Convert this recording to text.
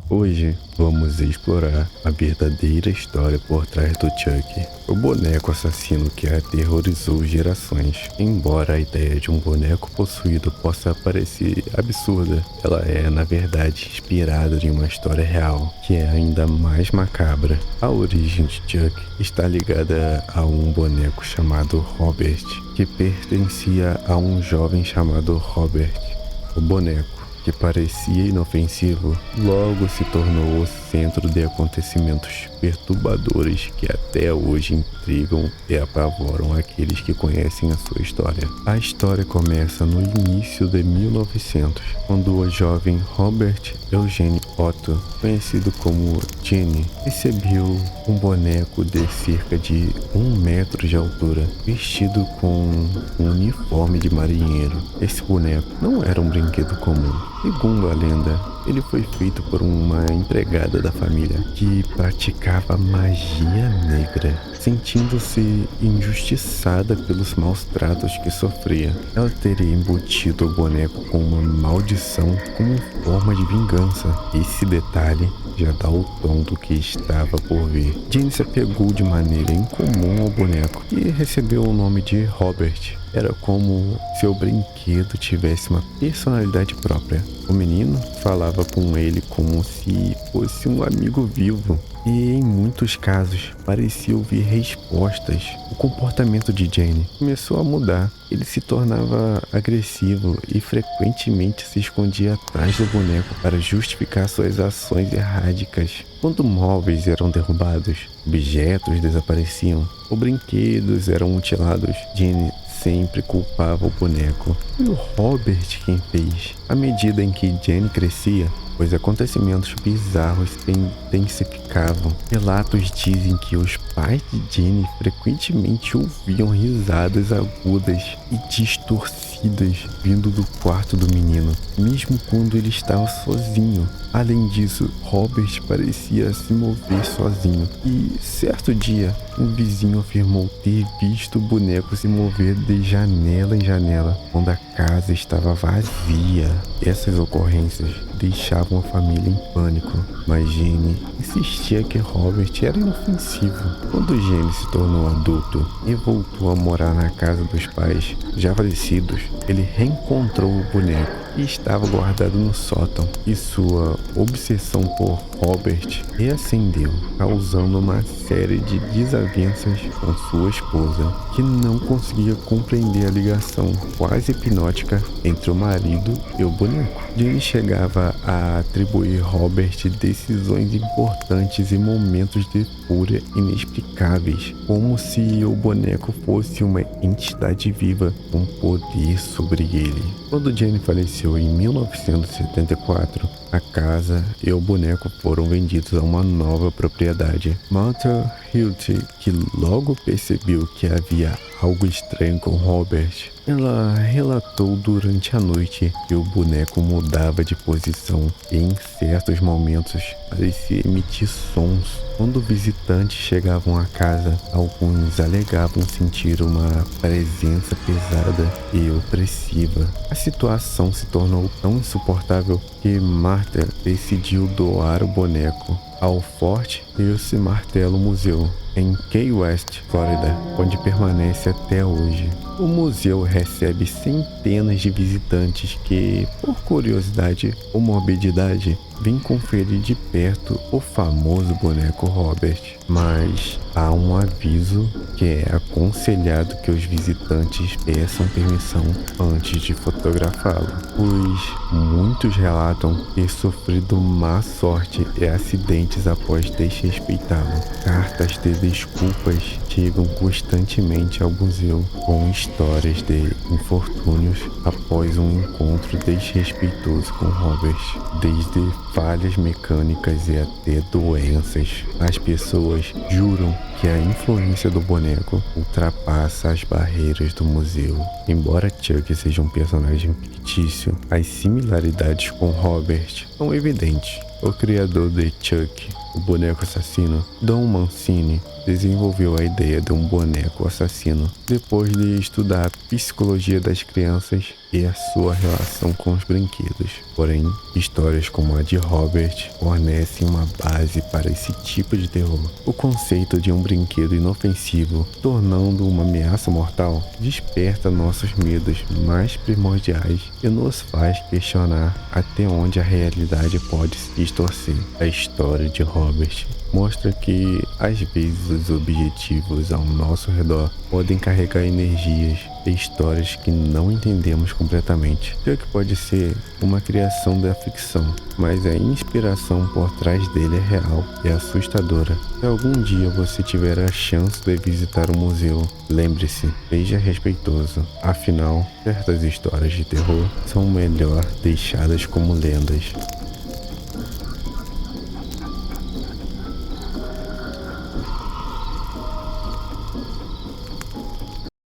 Hoje vamos explorar a verdadeira história por trás do Chuck, o boneco assassino que aterrorizou gerações. Embora a ideia de um boneco possuído possa parecer absurda, ela é, na verdade, inspirada em uma história real, que é ainda mais macabra. A origem de Chuck está ligada a um boneco chamado Robert, que pertencia a um jovem chamado Robert. O boneco, que parecia inofensivo, logo se tornou o centro de acontecimentos perturbadores que até hoje intrigam e apavoram aqueles que conhecem a sua história. A história começa no início de 1900, quando o jovem Robert Eugene Otto, conhecido como Jenny, recebeu um boneco de cerca de 1 metro de altura, vestido com um uniforme de marinheiro. Esse boneco não era um brinquedo comum. Segundo a lenda, ele foi feito por uma empregada da família que praticava magia negra. Sentindo-se injustiçada pelos maus tratos que sofria, ela teria embutido o boneco com uma maldição como forma de vingança. Esse detalhe já dá o tom do que estava por vir. Jane se apegou de maneira incomum ao boneco e recebeu o nome de Robert. Era como se o brinquedo tivesse uma personalidade própria. O menino falava com ele como se fosse um amigo vivo e, em muitos casos, parecia ouvir respostas. O comportamento de Jane começou a mudar. Ele se tornava agressivo e frequentemente se escondia atrás do boneco para justificar suas ações erráticas. Quando móveis eram derrubados, objetos desapareciam ou brinquedos eram mutilados, Jane sempre culpava o boneco. Foi o Robert quem fez. À medida em que Jane crescia, os acontecimentos bizarros se intensificavam. Relatos dizem que os pais de Jane frequentemente ouviam risadas agudas e distorcidas vindo do quarto do menino, mesmo quando ele estava sozinho. Além disso, Robert parecia se mover sozinho e, certo dia, um vizinho afirmou ter visto o boneco se mover de janela em janela quando a casa estava vazia. Essas ocorrências deixavam a família em pânico, mas Jane insistia que Robert era inofensivo. Quando Jane se tornou adulto e voltou a morar na casa dos pais já falecidos, ele reencontrou o boneco e estava guardado no sótão, e sua obsessão por Robert reacendeu, causando uma série de desavenças com sua esposa, que não conseguia compreender a ligação quase hipnótica entre o marido e o boneco. Jane chegava a atribuir Robert decisões importantes em momentos de fúria inexplicáveis, como se o boneco fosse uma entidade viva com poder sobre ele. Quando Jane faleceu em 1974, a casa e o boneco foram vendidos a uma nova propriedade, Martha Hilt, que logo percebeu que havia algo estranho com Robert. Ela relatou durante a noite que o boneco mudava de posição e, em certos momentos, parecia emitir sons. Quando visitantes chegavam à casa, alguns alegavam sentir uma presença pesada e opressiva. A situação se tornou tão insuportável que Martha decidiu doar o boneco ao Fort Pierce Martello Museu, em Key West, Flórida, onde permanece até hoje. O museu recebe centenas de visitantes que, por curiosidade ou morbidade, vêm conferir de perto o famoso boneco Robert. Mas há um aviso que é aconselhado que os visitantes peçam permissão antes de fotografá-lo, pois muitos relatam ter sofrido má sorte e acidentes após desrespeitá-lo. Cartas de desculpas chegam constantemente ao museu com histórias de infortúnios após um encontro desrespeitoso com Robert, desde falhas mecânicas e até doenças. As pessoas juram que a influência do boneco ultrapassa as barreiras do museu. Embora Chuck seja um personagem fictício, as similaridades com Robert são evidentes. O criador de Chuck, o boneco assassino, Don Mancini desenvolveu a ideia de um boneco assassino depois de estudar a psicologia das crianças e a sua relação com os brinquedos. Porém, histórias como a de Robert fornecem uma base para esse tipo de terror. O conceito de um brinquedo inofensivo, tornando uma ameaça mortal, desperta nossos medos mais primordiais e nos faz questionar até onde a realidade pode se distorcer. A história de Robert mostra que, às vezes, os objetivos ao nosso redor podem carregar energias e histórias que não entendemos completamente. Chuck pode ser uma criação da ficção, mas a inspiração por trás dele é real e assustadora. Se algum dia você tiver a chance de visitar um museu, lembre-se, seja respeitoso. Afinal, certas histórias de terror são melhor deixadas como lendas.